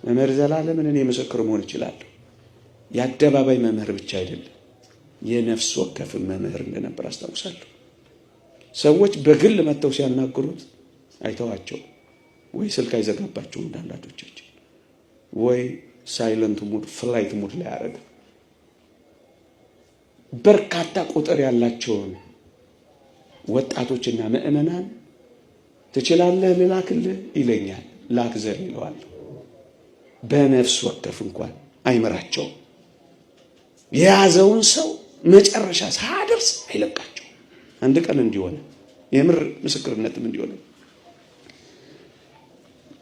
መምህር ዘላለምን እኔ ምስክር መሆን እችላለሁ። የአደባባይ መምህር ብቻ አይደለም፣ የነፍስ ወከፍ መምህር እንደነበር አስታውሳለሁ። ሰዎች በግል መጥተው ሲያናግሩት አይተዋቸው ወይ ስልክ አይዘጋባቸው እንዳንዳቶቻችን ወይ ሳይለንት ሙድ ፍላይት ሙድ ላይ ያረጋ በርካታ ቁጥር ያላቸውን ወጣቶችና ምእመናን ትችላለህ ልላክልህ ይለኛል። ላክዘር ይለዋል። በነፍስ ወከፍ እንኳን አይመራቸው። የያዘውን ሰው መጨረሻ ሳያደርስ አይለቃቸው። አንድ ቀን እንዲሆነ የምር ምስክርነትም እንዲሆነ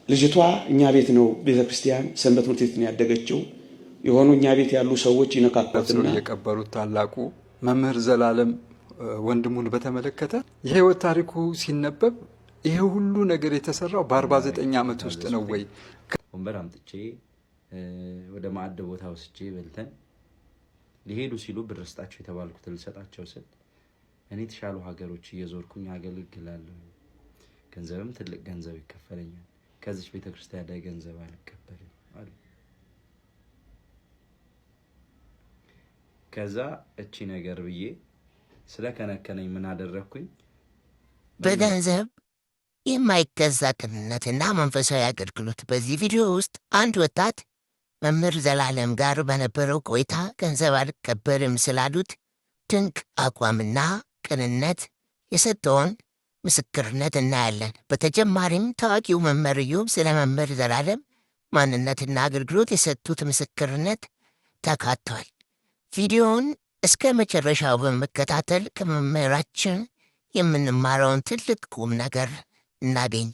ልጅቷ እኛ ቤት ነው ቤተክርስቲያን ሰንበት ትምህርት ቤት ነው ያደገችው። የሆኑ እኛ ቤት ያሉ ሰዎች ይነካካትና የቀበሩት ታላቁ መምህር ዘላለም ወንድሙን በተመለከተ የህይወት ታሪኩ ሲነበብ ይሄ ሁሉ ነገር የተሰራው በ49 ዓመት ውስጥ ነው ወይ? ወንበር አምጥቼ ወደ ማዕድ ቦታ ወስጄ በልተን ሊሄዱ ሲሉ ብር ስጣቸው የተባልኩት ልሰጣቸው ስል እኔ ተሻሉ ሀገሮች እየዞርኩኝ አገልግላለሁ፣ ገንዘብም ትልቅ ገንዘብ ይከፈለኛል፣ ከዚህ ቤተክርስቲያን ላይ ገንዘብ አልቀበልም አሉ። ከዛ እቺ ነገር ብዬ ስለከነከነኝ ምን አደረኩኝ? በገንዘብ የማይገዛ ቅንነትና መንፈሳዊ አገልግሎት። በዚህ ቪዲዮ ውስጥ አንድ ወጣት መምህር ዘላለም ጋር በነበረው ቆይታ ገንዘብ አልቀበልም ስላሉት ድንቅ አቋምና ቅንነት የሰጠውን ምስክርነት እናያለን። በተጨማሪም ታዋቂው መምህር ኢዮብ ስለ መምህር ዘላለም ማንነትና አገልግሎት የሰጡት ምስክርነት ተካቷል። ቪዲዮውን እስከ መጨረሻው በመከታተል ከመምህራችን የምንማረውን ትልቅ ቁም ነገር እናገኝ።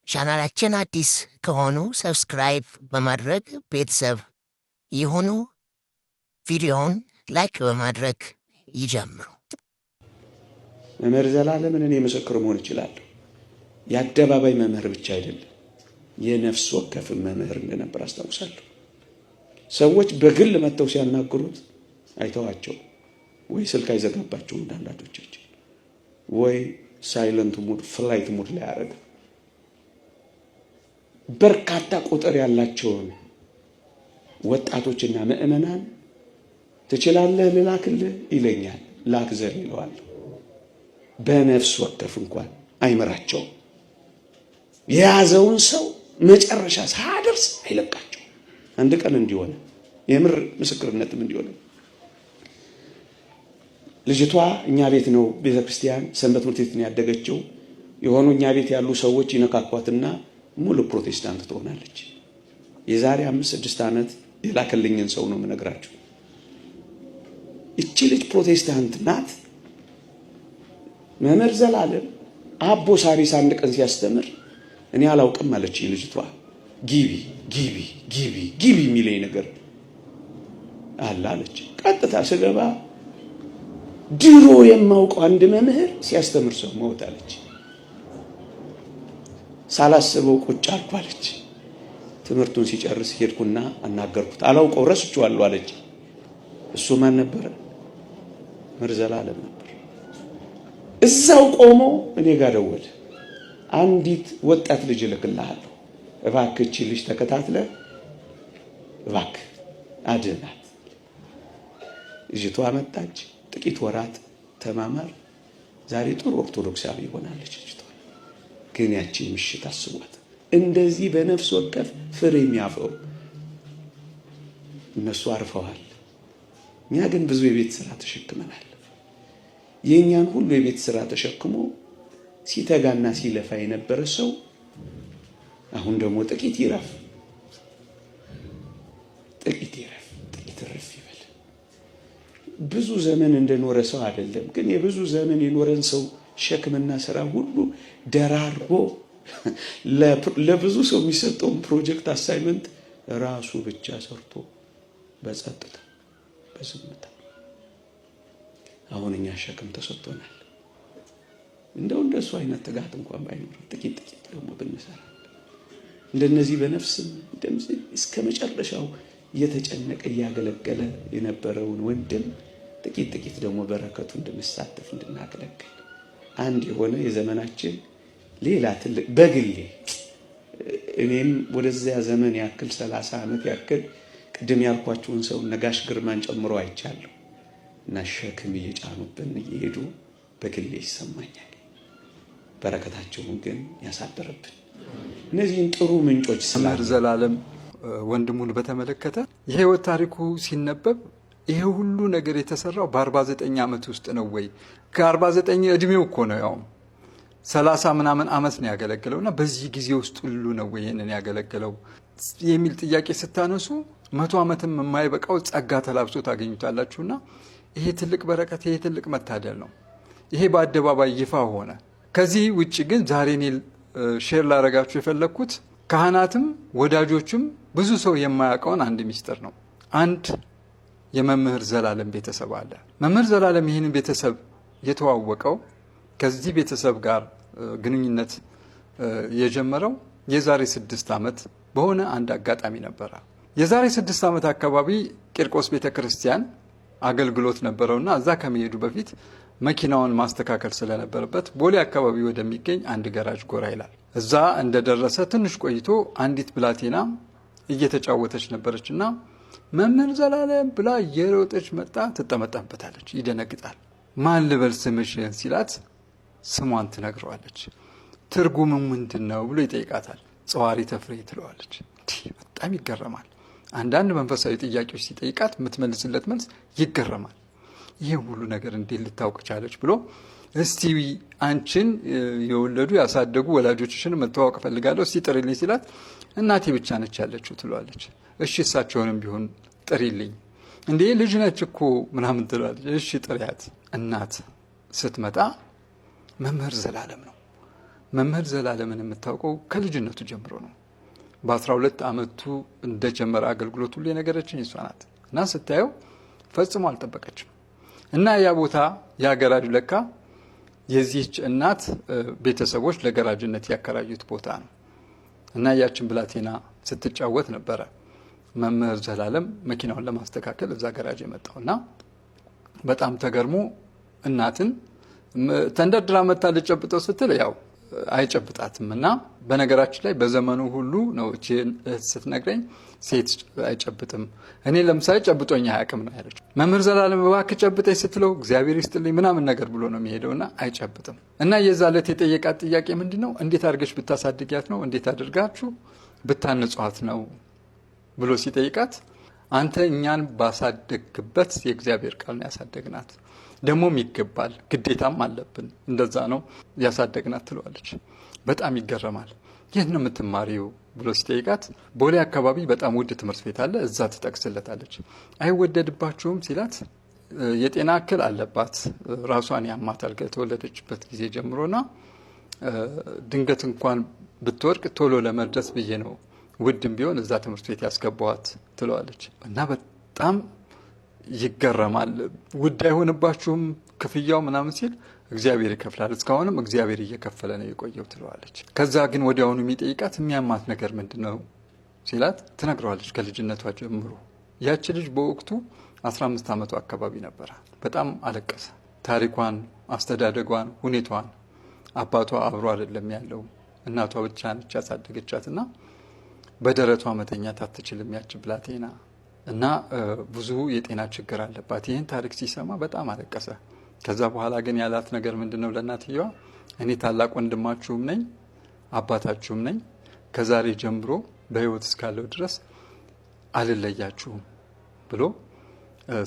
ቻናላችን አዲስ ከሆኑ ሰብስክራይብ በማድረግ ቤተሰብ ይሁኑ። ቪዲዮውን ላይክ በማድረግ ይጀምሩ። መምህር ዘላለምን እኔ ምስክር መሆን እችላለሁ። የአደባባይ መምህር ብቻ አይደለም፣ የነፍስ ወከፍ መምህር እንደነበር አስታውሳለሁ። ሰዎች በግል መጥተው ሲያናግሩት አይተዋቸው ወይ ስልክ አይዘጋባቸው እንዳንዳቶቻችን ወይ ሳይለንት ሙድ ፍላይት ሙድ ላይ ያረጋ በርካታ ቁጥር ያላቸውን ወጣቶችና ምእመናን ትችላለህ ልላክልህ ይለኛል። ላክዘር ይለዋል። በነፍስ ወከፍ እንኳን አይመራቸው። የያዘውን ሰው መጨረሻ ሳያደርስ አይለቃቸው። አንድ ቀን እንዲሆነ የምር ምስክርነትም እንዲሆነ ልጅቷ እኛ ቤት ነው ቤተክርስቲያን ሰንበት ትምህርት ቤት ነው ያደገችው። የሆኑ እኛ ቤት ያሉ ሰዎች ይነካኳትና ሙሉ ፕሮቴስታንት ትሆናለች። የዛሬ 5-6 ዓመት የላከልኝን ሰው ነው የምነግራችሁ። እቺ ልጅ ፕሮቴስታንት ናት። መምህር ዘላለም አቦ ሳሪስ አንድ ቀን ሲያስተምር እኔ አላውቅም አለች ልጅቷ። ጊቢ ጊቢ ጊቢ ጊቢ የሚለኝ ነገር አለ አለች። ቀጥታ ስገባ ድሮ የማውቀው አንድ መምህር ሲያስተምር ሰው ሞታለች። ሳላስበው ቁጭ አልኩ አለች። ትምህርቱን ሲጨርስ ሄድኩና አናገርኩት። አላውቀው ረስቼዋለሁ አለች። እሱ ማን ነበር? መምህር ዘላለም ነበር። እዛው ቆሞ እኔ ጋር ደወለ። አንዲት ወጣት ልጅ እልክልሃለሁ፣ እባክህ እቺ ልጅ ተከታትለህ እባክህ አድናት። ልጅቷ መጣች። ጥቂት ወራት ተማማር። ዛሬ ጥሩ ኦርቶዶክሳዊ ሆናለች ልጅቷ። ግን ያቺ ምሽት አስቧት። እንደዚህ በነፍስ ወከፍ ፍሬ የሚያፈሩ እነሱ አርፈዋል። እኛ ግን ብዙ የቤት ስራ ተሸክመናል። የኛን ሁሉ የቤት ስራ ተሸክሞ ሲተጋና ሲለፋ የነበረ ሰው አሁን ደግሞ ጥቂት ይረፍ፣ ጥቂት ይረፍ፣ ጥቂት ረፍ ይበል። ብዙ ዘመን እንደኖረ ሰው አይደለም፣ ግን የብዙ ዘመን የኖረን ሰው ሸክምና ስራ ሁሉ ደራርቦ ለብዙ ሰው የሚሰጠውን ፕሮጀክት አሳይመንት ራሱ ብቻ ሰርቶ በጸጥታ በዝምታ አሁን እኛ ሸክም ተሰጥቶናል። እንደሱ አይነት ትጋት እንኳን ባይኖር ጥቂት ደግሞ ብንሰራ እንደነዚህ በነፍስም እንደዚህ እስከ መጨረሻው እየተጨነቀ እያገለገለ የነበረውን ወንድም ጥቂት ደግሞ በረከቱ እንድንሳተፍ እንድናገለግል አንድ የሆነ የዘመናችን ሌላ ትልቅ በግሌ እኔም ወደዚያ ዘመን ያክል 30 ዓመት ያክል ቅድም ያልኳችሁን ሰው ነጋሽ ግርማን ጨምሮ አይቻለሁ እና ሸክም እየጫኑብን እየሄዱ በግሌ ይሰማኛል። በረከታቸውን ግን ያሳደረብን እነዚህን ጥሩ ምንጮች መምህር ዘላለም ወንድሙን በተመለከተ የህይወት ታሪኩ ሲነበብ ይሄ ሁሉ ነገር የተሰራው በ49 ዓመት ውስጥ ነው ወይ? ከ49 እድሜው እኮ ነው ያው 30 ምናምን ዓመት ነው ያገለገለውና በዚህ ጊዜ ውስጥ ሁሉ ነው ወይ ይሄንን ያገለገለው የሚል ጥያቄ ስታነሱ 100 ዓመትም የማይበቃው ጸጋ ተላብሶ ታገኙታላችሁና ይሄ ትልቅ በረከት፣ ይሄ ትልቅ መታደል ነው። ይሄ በአደባባይ ይፋ ሆነ። ከዚህ ውጪ ግን ዛሬ እኔ ሼር ላደርጋችሁ የፈለኩት ካህናትም ወዳጆችም ብዙ ሰው የማያውቀውን አንድ ሚስጥር ነው። አንድ የመምህር ዘላለም ቤተሰብ አለ። መምህር ዘላለም ይህንን ቤተሰብ የተዋወቀው ከዚህ ቤተሰብ ጋር ግንኙነት የጀመረው የዛሬ 6 ዓመት በሆነ አንድ አጋጣሚ ነበረ። የዛሬ 6 ዓመት አካባቢ ቂርቆስ ቤተክርስቲያን አገልግሎት ነበረውና እዛ ከመሄዱ በፊት መኪናውን ማስተካከል ስለነበረበት ቦሌ አካባቢ ወደሚገኝ አንድ ገራጅ ጎራ ይላል። እዛ እንደደረሰ ትንሽ ቆይቶ አንዲት ብላቴና እየተጫወተች ነበረችና መምህር ዘላለም ብላ እየሮጠች መጣ። ትጠመጠምበታለች። ይደነግጣል። ማን ልበል ስምሽን ሲላት ስሟን ትነግረዋለች። ትርጉሙ ምንድነው ብሎ ይጠይቃታል። ጸዋሪ ተፍሬ ትለዋለች። በጣም ይገረማል። አንዳንድ መንፈሳዊ ጥያቄዎች ሲጠይቃት የምትመልስለት መልስ ይገረማል። ይህ ሁሉ ነገር እንዴት ልታውቅ ቻለች ብሎ እስቲ አንቺን የወለዱ ያሳደጉ ወላጆችሽን መተዋወቅ ፈልጋለሁ እስቲ ጥሪልኝ ሲላት እናቴ ብቻ ነች ያለችው ትለዋለች። እሺ እሳቸውንም ቢሆን ጥሪልኝ። እንዴ ልጅ ነች እኮ ምናምን ትለዋለች። እሺ ጥሪያት። እናት ስትመጣ መምህር ዘላለም ነው። መምህር ዘላለምን የምታውቀው ከልጅነቱ ጀምሮ ነው። በ12 ዓመቱ እንደጀመረ አገልግሎት ሁሉ የነገረችኝ እሷ ናት። እና ስታየው ፈጽሞ አልጠበቀችም። እና ያ ቦታ ያ ገራጅ ለካ የዚህች እናት ቤተሰቦች ለገራጅነት ያከራዩት ቦታ ነው። እና ያችን ብላቴና ስትጫወት ነበረ መምህር ዘላለም መኪናውን ለማስተካከል እዛ ገራጅ የመጣውና በጣም ተገርሞ እናትን ተንደርድራ መታ ልጨብጠው ስትል ያው አይጨብጣትም። እና በነገራችን ላይ በዘመኑ ሁሉ ነው እቺ ስትነግረኝ ሴት አይጨብጥም። እኔ ለምሳሌ ጨብጦኛ አያውቅም ነው ያለችው። መምህር ዘላለም እባክህ ጨብጠኝ ስትለው እግዚአብሔር ይስጥልኝ ምናምን ነገር ብሎ ነው የሚሄደውና አይጨብጥም። እና የዛለት የጠየቃት ጥያቄ ምንድነው? እንዴት አድርገሽ ብታሳድጊያት ነው? እንዴት አድርጋችሁ ብታነጿት ነው ብሎ ሲጠይቃት አንተ እኛን ባሳደግበት የእግዚአብሔር ቃል ነው ያሳደግናት፣ ደሞም ይገባል ግዴታም አለብን፣ እንደዛ ነው ያሳደግናት ትለዋለች። በጣም ይገረማል። የት ነው የምትማሪው ብሎ ሲጠይቃት ቦሌ አካባቢ በጣም ውድ ትምህርት ቤት አለ እዛ ትጠቅስለታለች። አይወደድባችሁም ሲላት የጤና እክል አለባት፣ ራሷን ያማታል ከተወለደችበት ጊዜ ጀምሮና ድንገት እንኳን ብትወርቅ ቶሎ ለመድረስ ብዬ ነው ውድም ቢሆን እዛ ትምህርት ቤት ያስገባዋት ትለዋለች። እና በጣም ይገረማል። ውድ አይሆንባችሁም ክፍያው ምናምን ሲል እግዚአብሔር ይከፍላል፣ እስካሁንም እግዚአብሔር እየከፈለ ነው የቆየው ትለዋለች። ከዛ ግን ወዲያውኑ የሚጠይቃት የሚያማት ነገር ምንድነው ሲላት ትነግረዋለች። ከልጅነቷ ጀምሮ ያቺ ልጅ በወቅቱ 15 ዓመቷ አካባቢ ነበረ። በጣም አለቀሰ። ታሪኳን፣ አስተዳደጓን፣ ሁኔታዋን አባቷ አብሮ አይደለም ያለው፣ እናቷ ብቻ ነች ያሳደገቻትና በደረቷ መተኛት አትችልም ያቺ ብላቴና እና ብዙ የጤና ችግር አለባት። ይህን ታሪክ ሲሰማ በጣም አለቀሰ። ከዛ በኋላ ግን ያላት ነገር ምንድነው ለእናትየዋ? እኔ ታላቅ ወንድማችሁም ነኝ አባታችሁም ነኝ፣ ከዛሬ ጀምሮ በህይወት እስካለው ድረስ አልለያችሁም ብሎ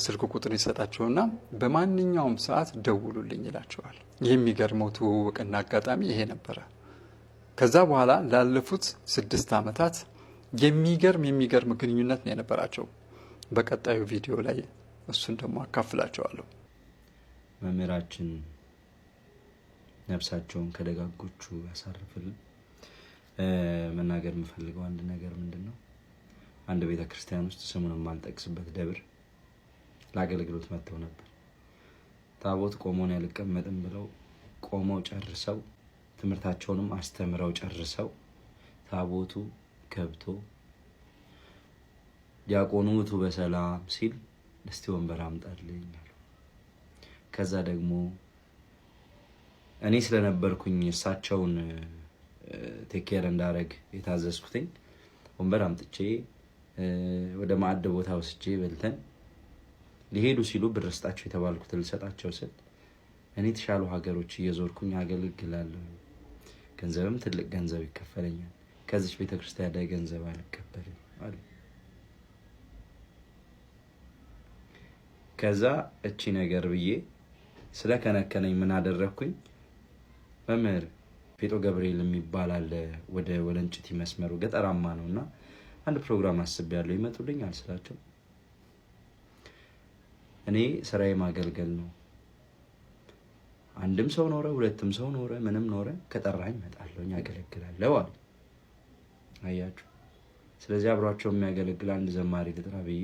ስልክ ቁጥር ይሰጣቸውና በማንኛውም ሰዓት ደውሉልኝ ይላቸዋል። የሚገርመው ትውውቅና አጋጣሚ ይሄ ነበረ። ከዛ በኋላ ላለፉት 6 ዓመታት የሚገርም ግንኙነት ነው የነበራቸው። በቀጣዩ ቪዲዮ ላይ እሱን ደግሞ አካፍላቸዋለሁ። መምህራችን ነፍሳቸውን ከደጋጎቹ ያሳርፍልን። መናገር የምፈልገው አንድ ነገር ምንድነው፣ አንድ ቤተ ክርስቲያን ውስጥ ስሙን የማልጠቅስበት ደብር ለአገልግሎት መጥተው ነበር። ታቦት ቆሞን ያልቀመጥም ብለው ቆመው ጨርሰው ትምህርታቸውንም አስተምረው ጨርሰው ታቦቱ ገብቶ ዲያቆኑ ውጡ በሰላም ሲል እስቲ ወንበር አምጣልኝ አሉ። ከዛ ደግሞ እኔ ስለነበርኩኝ እሳቸውን ቴክ ኬር እንዳረግ የታዘዝኩትኝ። ወንበር አምጥቼ ወደ ማዕድ ቦታ ወስጄ በልተን ሊሄዱ ሲሉ ብር ስጣቸው የተባልኩት ልሰጣቸው ስል እኔ የተሻሉ ሀገሮች እየዞርኩኝ አገለግላለሁ፣ ገንዘብም ትልቅ ገንዘብ ይከፈለኛል፣ ከዚች ቤተክርስቲያን ላይ ገንዘብ አልቀበልም አለ። ከዛ እቺ ነገር ብዬ ስለከነከነኝ ምን አደረኩኝ? መምህር ፌጦ ገብርኤል የሚባል አለ ወደ ወለንጭቲ መስመሩ ገጠራማ ነውና አንድ ፕሮግራም አስቤያለሁ ይመጡልኛል ስላቸው እኔ ስራዬ ማገልገል ነው፣ አንድም ሰው ኖረ ሁለትም ሰው ኖረ ምንም ኖረ ከጠራኝ እመጣለሁ ያገለግላለሁ አሉ። አያችሁ። ስለዚህ አብሯቸው የሚያገለግል አንድ ዘማሪ ልጥራ ብዬ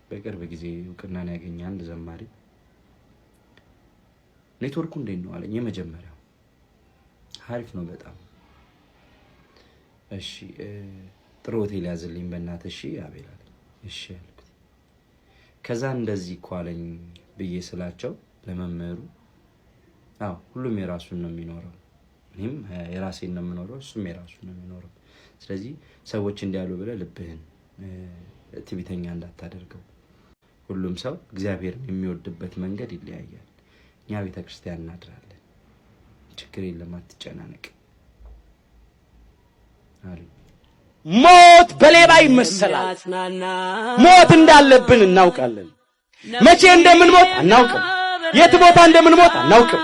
በቅርብ ጊዜ እውቅናን ያገኘ አንድ ዘማሪ ኔትወርኩ እንዴት ነው አለኝ። የመጀመሪያው አሪፍ ነው በጣም እሺ፣ ጥሩ ሆቴል ያዝልኝ በእናትህ እሺ አቤል አለኝ። እሺ አልኩት። ከዛ እንደዚህ እኮ አለኝ ብዬ ስላቸው ለመምህሩ አዎ ሁሉም የራሱን ነው የሚኖረው፣ እኔም የራሴን ነው የምኖረው፣ እሱም የራሱን ነው የሚኖረው። ስለዚህ ሰዎች እንዲያሉ ብለህ ልብህን ትዕቢተኛ እንዳታደርገው። ሁሉም ሰው እግዚአብሔርን የሚወድበት መንገድ ይለያያል። እኛ ቤተክርስቲያን እናድራለን፣ ችግር የለም አትጨናነቅ አሉ። ሞት በሌባ ይመሰላል። ሞት እንዳለብን እናውቃለን። መቼ እንደምንሞት አናውቅም። የት ቦታ እንደምንሞት አናውቅም።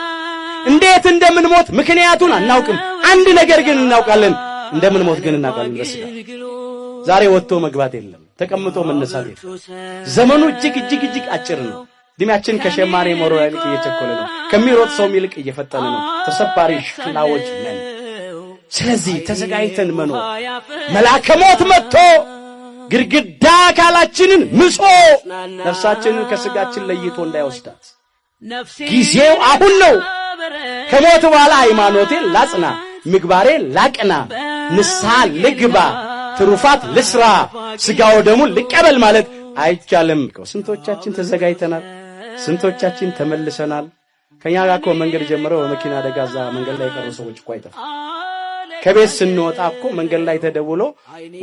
እንዴት እንደምንሞት ምክንያቱን አናውቅም። አንድ ነገር ግን እናውቃለን፣ እንደምንሞት ግን እናውቃለን። በስጋ ዛሬ ወጥቶ መግባት የለም፣ ተቀምጦ መነሳት የለም። ዘመኑ እጅግ አጭር ነው። እድሜያችን ከሸማኔ መሮያ ይልቅ እየቸኮለ ነው። ከሚሮጥ ሰው ይልቅ እየፈጠነ ነው። ተሰባሪ ሽክላዎች ነን። ስለዚህ ተዘጋጅተን መኖር መልአከ ሞት መጥቶ ግድግዳ አካላችንን ምጾ ነፍሳችንን ከስጋችን ለይቶ እንዳይወስዳት ጊዜው አሁን ነው። ከሞት በኋላ ሃይማኖቴን ላጽና፣ ምግባሬን ላቅና፣ ንስሐ ልግባ፣ ትሩፋት ልስራ፣ ስጋው ደሙን ልቀበል ማለት አይቻልም። ስንቶቻችን ተዘጋጅተናል? ስንቶቻችን ተመልሰናል? ከኛ ጋር እኮ መንገድ ጀምረው በመኪና አደጋ እዛ መንገድ ላይ የቀሩ ሰዎች እኮ አይጠፉ። ከቤት ስንወጣ እኮ መንገድ ላይ ተደውሎ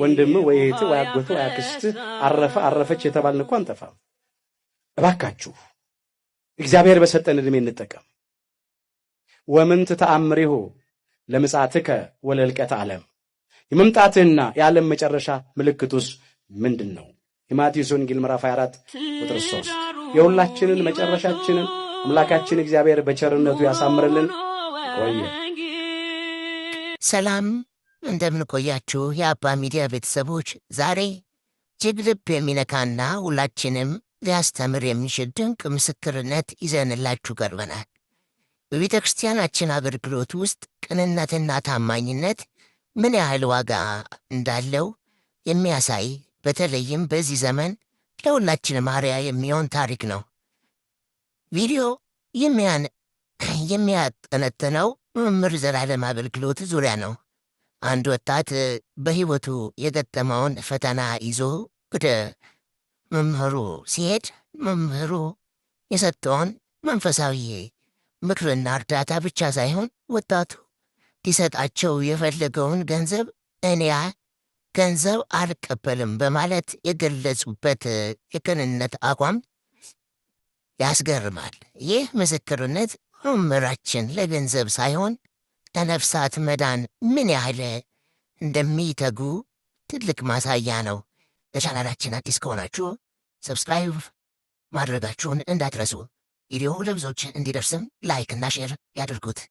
ወንድም ወይ እህት ወይ አጎት ወይ አክስት አረፈች የተባልን እኮ አንጠፋም። እባካችሁ እግዚአብሔር በሰጠን እድሜ እንጠቀም። ወምንት ተአምሪሁ ለምጽአትከ ወለልቀት ዓለም፣ የመምጣትህና የዓለም መጨረሻ ምልክቱስ ምንድነው? የማቴዎስ ወንጌል ምዕራፍ 24 ቁጥር 3። የሁላችንን መጨረሻችንን አምላካችን እግዚአብሔር በቸርነቱ ያሳምርልን። ቆየ ሰላም እንደምን ቆያችሁ የአባ ሚዲያ ቤተሰቦች። ዛሬ እጅግ ልብ የሚነካና ሁላችንም ሊያስተምር የሚችል ድንቅ ምስክርነት ይዘንላችሁ ቀርበናል። በቤተ ክርስቲያናችን አገልግሎት ውስጥ ቅንነትና ታማኝነት ምን ያህል ዋጋ እንዳለው የሚያሳይ በተለይም በዚህ ዘመን ለሁላችንም አርአያ የሚሆን ታሪክ ነው። ቪዲዮ የሚያጠነጥነው መምህር ዘላለም አገልግሎት ዙሪያ ነው። አንድ ወጣት በሕይወቱ የገጠመውን ፈተና ይዞ ወደ መምህሩ ሲሄድ መምህሩ የሰጠውን መንፈሳዊ ምክርና እርዳታ ብቻ ሳይሆን ወጣቱ ሊሰጣቸው የፈለገውን ገንዘብ እኔ ገንዘብ አልቀበልም በማለት የገለጹበት የቅንነት አቋም ያስገርማል። ይህ ምስክርነት መምህራችን ለገንዘብ ሳይሆን ለነፍሳት መዳን ምን ያህል እንደሚተጉ ትልቅ ማሳያ ነው። ለቻናላችን አዲስ ከሆናችሁ ሰብስክራይብ ማድረጋችሁን እንዳትረሱ። ቪዲዮ ለብዙዎች እንዲደርስም ላይክ እና ሼር ያድርጉት።